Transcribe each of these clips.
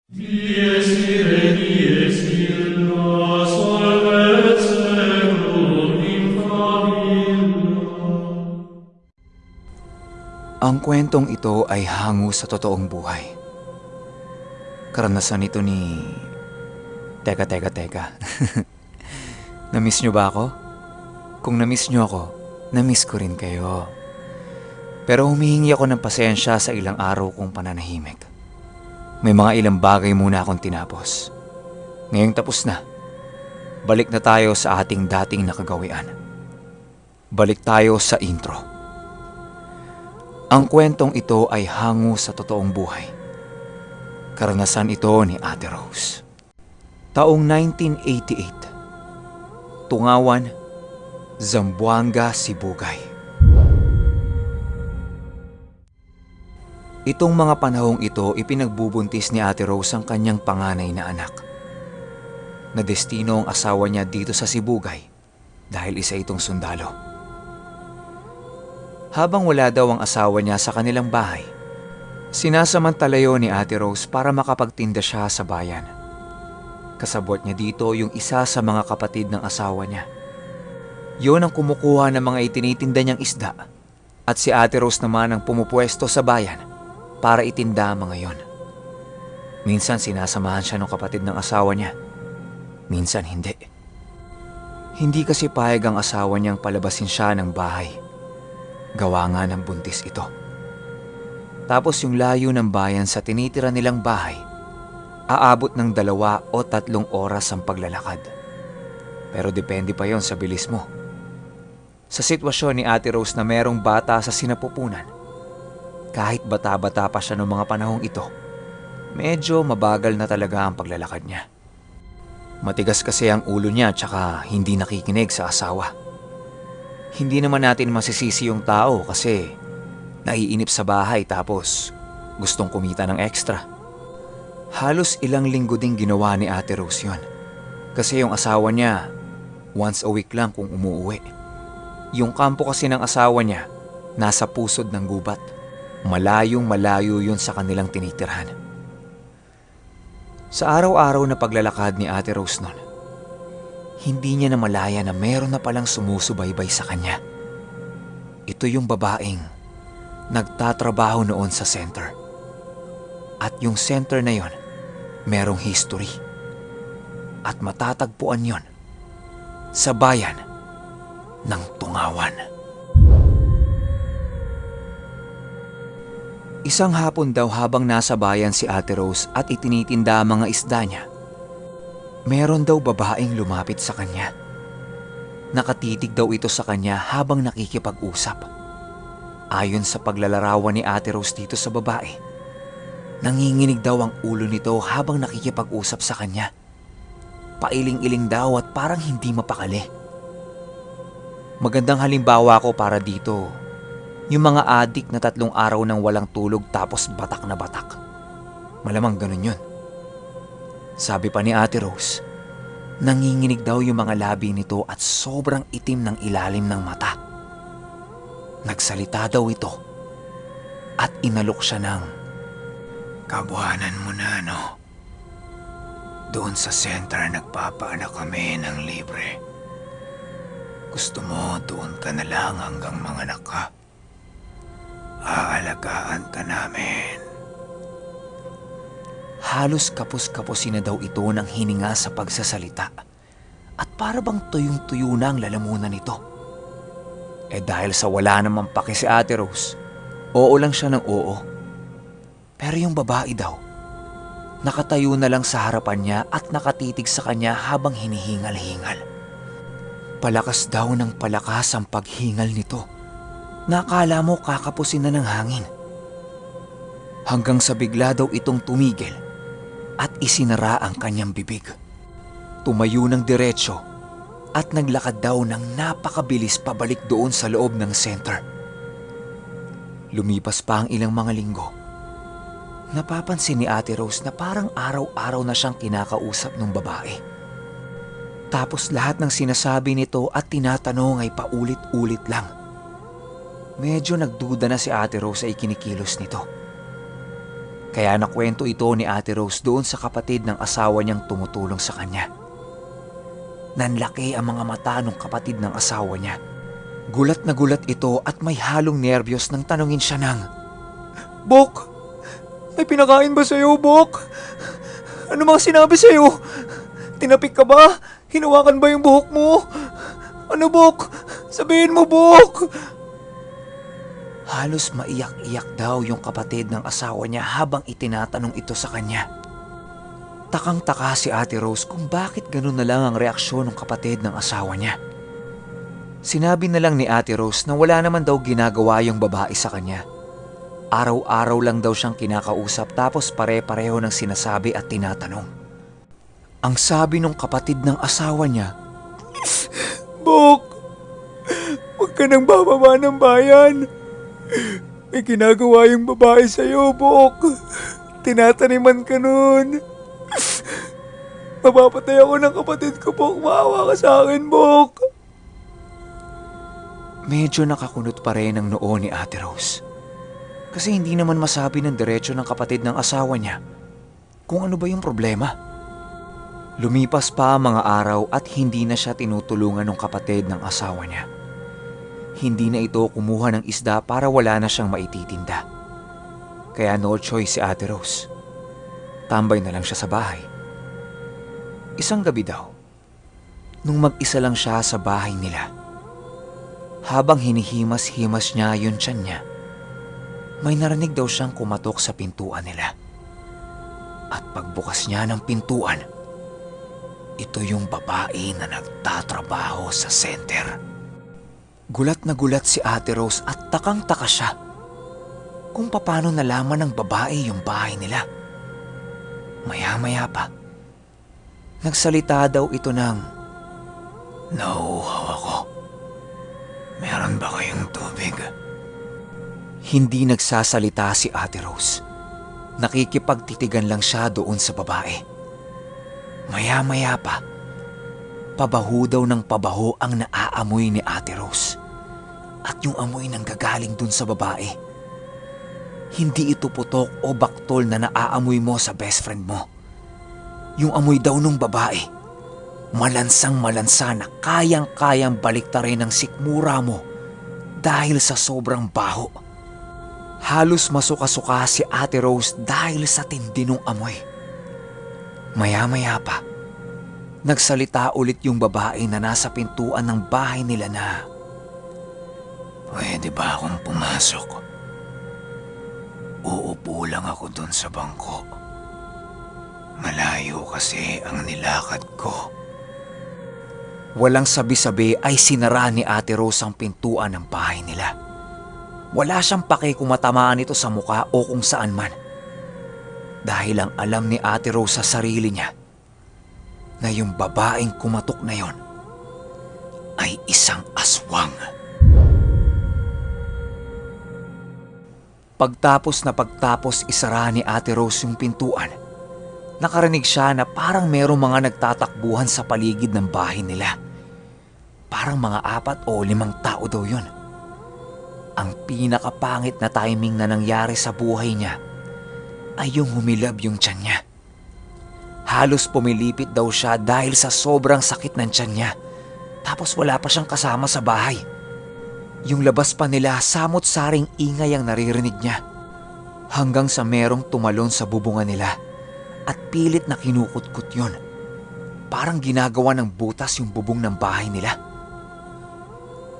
Dies ire, dies illa, solvet seclum in favilla. Ang kwentong ito ay hango sa totoong buhay. Karanasan ito ni... Teka. Namiss nyo ba ako? Kung namiss nyo ako, namiss ko rin kayo. Pero humihingi ako ng pasensya sa ilang araw kong pananahimik. May mga ilang bagay muna akong tinapos. Ngayong tapos na, balik na tayo sa ating dating nakagawian. Balik tayo sa intro. Ang kwentong ito ay hango sa totoong buhay. Karanasan ito ni Ate Rose. Taong 1988. Tungawan, Zamboanga, Sibugay. Itong mga panahong ito ipinagbubuntis ni Ate Rose ang kanyang panganay na anak. Na destino ang asawa niya dito sa Sibugay dahil isa itong sundalo. Habang wala daw ang asawa niya sa kanilang bahay, sinasamantalayo ni Ate Rose para makapagtinda siya sa bayan. Kasabot niya dito yung isa sa mga kapatid ng asawa niya. Yun ang kumukuha ng mga itinitinda niyang isda at si Ate Rose naman ang pumupwesto sa bayan para itinda ang mga yon. Minsan sinasamahan siya ng kapatid ng asawa niya, minsan hindi. Hindi kasi payag ang asawa niyang palabasin siya ng bahay. Gawa nga ng buntis ito. Tapos yung layo ng bayan sa tinitira nilang bahay, aabot ng 2 o 3 oras ang paglalakad. Pero depende pa yon sa bilis mo. Sa sitwasyon ni Ate Rose na merong bata sa sinapupunan, kahit bata-bata pa siya noong mga panahong ito, medyo mabagal na talaga ang paglalakad niya. Matigas kasi ang ulo niya tsaka hindi nakikinig sa asawa. Hindi naman natin masisisi yung tao kasi naiinip sa bahay tapos gustong kumita ng extra. Halos ilang linggo ding ginawa ni Ate Rose yun. Kasi yung asawa niya, once a week lang kung umuuwi. Yung kampo kasi ng asawa niya, nasa pusod ng gubat. Malayong malayo yun sa kanilang tinitirhan. Sa araw-araw na paglalakad ni Ate Rose nun, hindi niya namalaya na meron na palang sumusubaybay sa kanya. Ito yung babaeng nagtatrabaho noon sa center. At yung center na yon, merong history. At matatagpuan yon sa bayan ng Tungawan. Isang hapon daw habang nasa bayan si Ate Rose at itinitinda ang mga isda niya, meron daw babaeng lumapit sa kanya. Nakatitig daw ito sa kanya habang nakikipag-usap. Ayon sa paglalarawan ni Ate Rose dito sa babae, nanginginig daw ang ulo nito habang nakikipag-usap sa kanya. Pailing-iling daw at parang hindi mapakali. Magandang halimbawa ko para dito, yung mga adik na 3 araw nang walang tulog tapos batak na batak. Malamang ganun yun. Sabi pa ni Ate Rose, nanginginig daw yung mga labi nito at sobrang itim ng ilalim ng mata. Nagsalita daw ito at inalok siya ng, "Kabuhanan mo na, no? Doon sa center nagpapaanak kami ng libre. Gusto mo doon ka na lang hanggang manganak ka? Aalagaan ka namin." Halos kapos-kaposin na daw ito ng hininga sa pagsasalita at para bang tuyong-tuyo na ang lalamunan nito. Dahil sa wala namang pake si Ate Rose, oo lang siya ng oo. Pero yung babae daw, nakatayo na lang sa harapan niya at nakatitig sa kanya habang hinihingal-hingal. Palakas daw ng palakas ang paghingal nito. Nakala mo kakapusin na ng hangin. Hanggang sa bigla daw itong tumigil at isinara ang kanyang bibig. Tumayo ng diretsyo at naglakad daw ng napakabilis pabalik doon sa loob ng center. Lumipas pa ang ilang mga linggo. Napapansin ni Ate Rose na parang araw-araw na siyang kinakausap ng babae. Tapos lahat ng sinasabi nito at tinatanong ay paulit-ulit lang. Medyo nagduda na si Ate Rose ay kinikilos nito. Kaya nakwento ito ni Ate Rose doon sa kapatid ng asawa niyang tumutulong sa kanya. Nanlaki ang mga mata ng kapatid ng asawa niya. Gulat na gulat ito at may halong nerbiyos nang tanungin siya ng, "Bok, may pinakain ba sa'yo, Bok? Ano mga sinabi sa'yo? Tinapik ka ba? Hinawakan ba yung buhok mo? Ano, Bok? Sabihin mo, Bok!" Halos maiyak-iyak daw yung kapatid ng asawa niya habang itinatanong ito sa kanya. Takang-taka si Ate Rose kung bakit ganun na lang ang reaksyon ng kapatid ng asawa niya. Sinabi na lang ni Ate Rose na wala naman daw ginagawa yung babae sa kanya. Araw-araw lang daw siyang kinakausap tapos pare-pareho ng sinasabi at tinatanong. Ang sabi ng kapatid ng asawa niya, "Bok, huwag ka nang bababa ng bayan. May ginagawa yung babae sa'yo, Bok. Tinataniman ka nun. Mapapatay ako ng kapatid ko, Bok. Maawa ka sa akin, Bok." Medyo nakakunot pa rin ang noo ni Ate Rose. Kasi hindi naman masabi ng diretso ng kapatid ng asawa niya kung ano ba yung problema. Lumipas pa ang mga araw at hindi na siya tinutulungan ng kapatid ng asawa niya. Hindi na ito kumuha ng isda para wala na siyang maititinda. Kaya no choice si Ate Rose. Tambay na lang siya sa bahay. Isang gabi daw, nung mag-isa lang siya sa bahay nila, habang hinihimas-himas niya yung tiyan niya, may narinig daw siyang kumatok sa pintuan nila. At pagbukas niya ng pintuan, ito yung babae na nagtatrabaho sa center. Gulat na gulat si Ate Rose at takang-taka siya kung paano nalaman ng babae yung bahay nila. Maya-maya pa, nagsalita daw ito ng, "Nauuhaw ako. Meron ba kayong tubig?" Hindi nagsasalita si Ate Rose. Nakikipagtitigan lang siya doon sa babae. Maya-maya pa, pabaho daw ng pabaho ang naaamoy ni Ate Rose. At yung amoy nang gagaling dun sa babae. Hindi ito putok o baktol na naaamoy mo sa best friend mo. Yung amoy daw nung babae, malansang malansa na kayang-kayang baliktarin ng sikmura mo dahil sa sobrang baho. Halos masuka-suka si Ate Rose dahil sa tindi nung amoy. Maya-maya pa, nagsalita ulit yung babae na nasa pintuan ng bahay nila na, "Pwede ba akong pumasok? Uupo lang ako dun sa bangko. Malayo kasi ang nilakad ko." Walang sabi-sabi ay sinara ni Ate Rose ang pintuan ng bahay nila. Wala siyang pake kung matamaan ito sa muka o kung saan man. Dahil ang alam ni Ate Rose sa sarili niya na yung babaeng kumatok na yon ay isang aswang. Pagtapos isara ni Ate Rose yung pintuan, nakarinig siya na parang merong mga nagtatakbuhan sa paligid ng bahay nila. Parang mga 4 o 5 tao daw yun. Ang pinakapangit na timing na nangyari sa buhay niya ay yung humilab yung tiyan niya. Halos pumilipit daw siya dahil sa sobrang sakit ng tiyan niya. Tapos wala pa siyang kasama sa bahay. Yung labas pa nila, samot-saring ingay ang naririnig niya. Hanggang sa merong tumalon sa bubungan nila at pilit na kinukutkot yun. Parang ginagawa ng butas yung bubong ng bahay nila.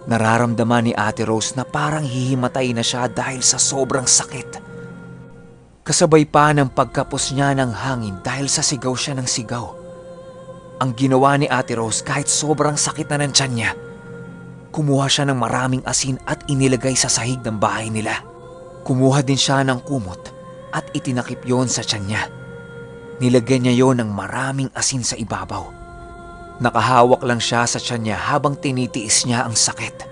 Nararamdaman ni Ate Rose na parang hihimatay na siya dahil sa sobrang sakit. Kasabay pa ng pagkapos niya ng hangin dahil sa sigaw siya ng sigaw. Ang ginawa ni Ate Rose kahit sobrang sakit na ng tiyan niya, kumuha siya ng maraming asin at inilagay sa sahig ng bahay nila. Kumuha din siya ng kumot at itinakip yon sa tiyan niya. Nilagyan niya yon ng maraming asin sa ibabaw. Nakahawak lang siya sa tiyan niya habang tinitiis niya ang sakit.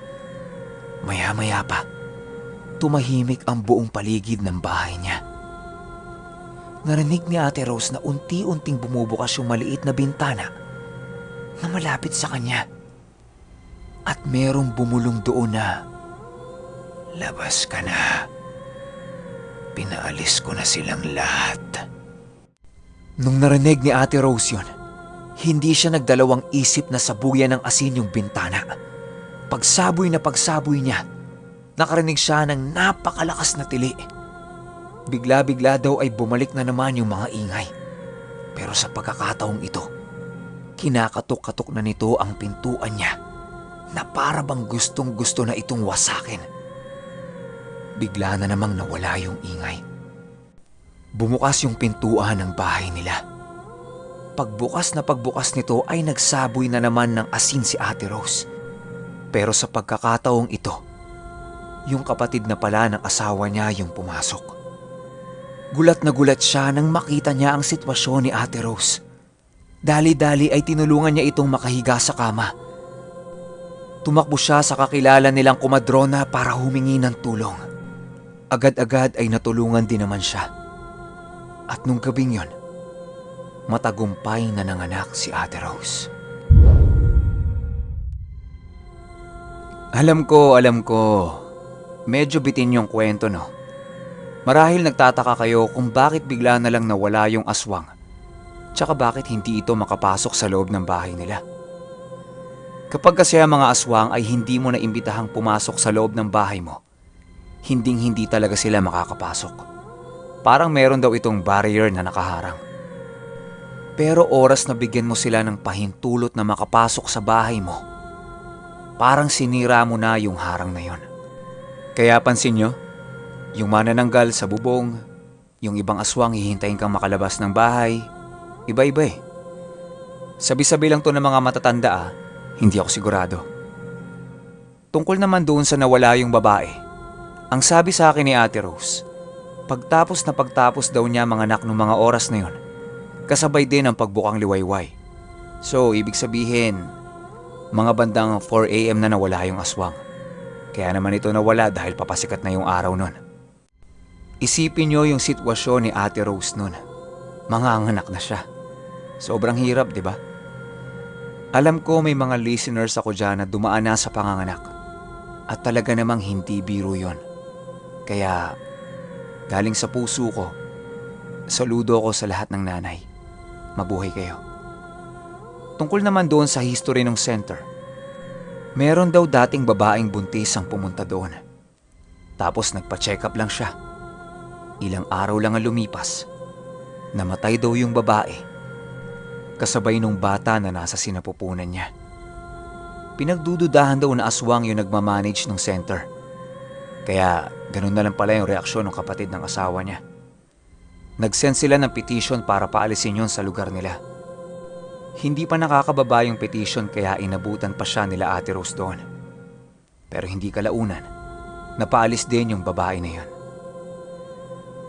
Maya-maya pa, tumahimik ang buong paligid ng bahay niya. Narinig ni Ate Rose na unti-unting bumubukas yung maliit na bintana na malapit sa kanya. At merong bumulong doon na, "Labas ka na. pinaalis ko na silang lahat. Nung narinig ni Ate Rose yun, hindi siya nagdalawang isip na sabuyan ng asin yung bintana. Pagsaboy na pagsaboy niya, nakarinig siya ng napakalakas na tili. Bigla-bigla daw ay bumalik na naman yung mga ingay. Pero sa pagkakataong ito, kinakatok-katok na nito ang pintuan niya na para bang gustong-gusto na itong wasakin. Bigla na namang nawala yung ingay. Bumukas yung pintuan ng bahay nila. Pagbukas na pagbukas nito ay nagsaboy na naman ng asin si Ate Rose. Pero sa pagkakataong ito, yung kapatid na pala ng asawa niya yung pumasok. Gulat na gulat siya nang makita niya ang sitwasyon ni Ate Rose. Dali-dali ay tinulungan niya itong makahiga sa kama. Tumakbo siya sa kakilala nilang kumadrona para humingi ng tulong. Agad-agad ay natulungan din naman siya. At nung gabing yon, matagumpay na nanganak si Ate Rose. Alam ko. Medyo bitin yung kwento, no? Marahil nagtataka kayo kung bakit bigla na lang nawala yung aswang. Tsaka bakit hindi ito makapasok sa loob ng bahay nila. Kapag kasi ang mga aswang ay hindi mo na imbitahang pumasok sa loob ng bahay mo, hinding-hindi talaga sila makakapasok. Parang meron daw itong barrier na nakaharang. Pero oras na bigyan mo sila ng pahintulot na makapasok sa bahay mo, parang sinira mo na yung harang na yon. Kaya pansin nyo, yung manananggal sa bubong, yung ibang aswang hihintayin kang makalabas ng bahay, iba-iba eh. Sabi-sabi lang to ng mga matatanda hindi ako sigurado. Tungkol naman doon sa nawala yung babae, ang sabi sa akin ni Ate Rose, pagtapos daw niya manganak ng mga oras na yon, kasabay din ang pagbukang liwayway. So, ibig sabihin, mga bandang 4 AM na nawala yung aswang. Kaya naman ito nawala dahil papasikat na yung araw nun. Isipin nyo yung sitwasyon ni Ate Rose nun. Manganganak na siya. Sobrang hirap, di ba? Alam ko may mga listeners ako dyan na dumaan na sa panganganak. At talaga namang hindi biro yon. Kaya, galing sa puso ko, saludo ko sa lahat ng nanay. Mabuhay kayo. Tungkol naman doon sa history ng center, meron daw dating babaeng buntis ang pumunta doon. Tapos nagpa-check up lang siya. Ilang araw lang ang lumipas, namatay daw yung babae, kasabay nung bata na nasa sinapupunan niya. Pinagdududahan daw na aswang yung nagmamanage ng center. Kaya ganun na lang pala yung reaksyon ng kapatid ng asawa niya. Nag-send sila ng petition para paalisin yon sa lugar nila. Hindi pa nakakababa yung petition kaya inabutan pa siya nila Ate Rose doon. Pero hindi kalaunan, napaalis din yung babae na yun.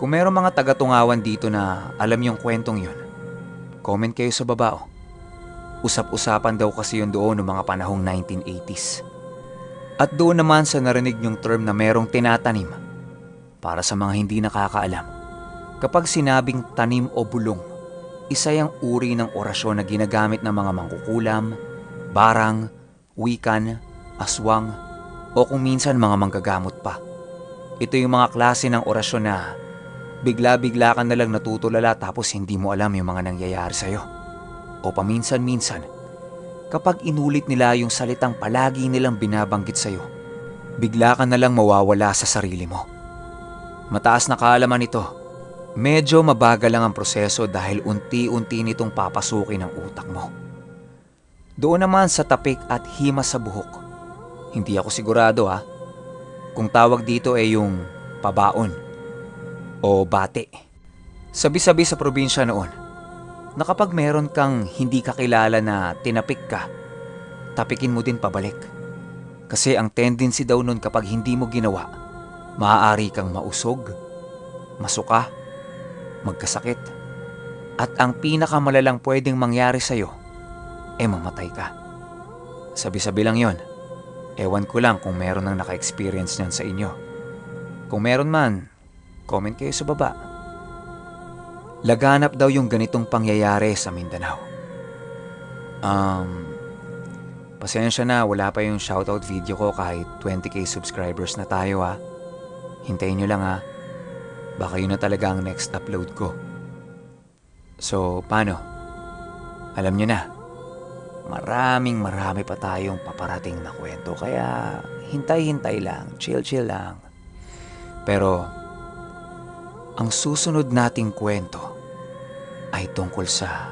Kung meron mga taga-tungawan dito na alam yung kwentong yun, comment kayo sa baba. Usap-usapan daw kasi yun doon noong mga panahong 1980s. At doon naman sa narinig yung term na merong tinatanim, para sa mga hindi nakakaalam, kapag sinabing tanim o bulong, isa yung uri ng orasyon na ginagamit ng mga mangkukulam, barang, wikan, aswang, o kung minsan mga manggagamot pa. Ito yung mga klase ng orasyon na bigla-bigla ka na lang natutulala tapos hindi mo alam yung mga nangyayari sa'yo. O paminsan-minsan, kapag inulit nila yung salitang palagi nilang binabanggit sa'yo, bigla ka na lang mawawala sa sarili mo. Mataas na kaalaman ito. Medyo mabagal lang ang proseso dahil unti-unti nitong papasukin ang utak mo. Doon naman sa tapik at hima sa buhok, hindi ako sigurado kung tawag dito ay yung pabaon o bate. Sabi-sabi sa probinsya noon na kapag meron kang hindi kakilala na tinapik ka, tapikin mo din pabalik. Kasi ang tendency daw nun kapag hindi mo ginawa, maaari kang mausog, masuka, magkasakit, at ang pinakamalalang pwedeng mangyari sa'yo, mamatay ka. Sabi-sabi lang yon. Ewan ko lang kung meron nang naka-experience niyan sa inyo. Kung meron man, comment kayo sa baba. Laganap daw yung ganitong pangyayari sa Mindanao. Pasensya na, wala pa yung shoutout video ko kahit 20k subscribers na tayo Hintayin nyo lang baka yun na talaga ang next upload ko. So, paano? Alam nyo na, marami pa tayong paparating na kwento. Kaya, hintay-hintay lang, chill-chill lang. Pero, ang susunod nating kwento ay tungkol sa...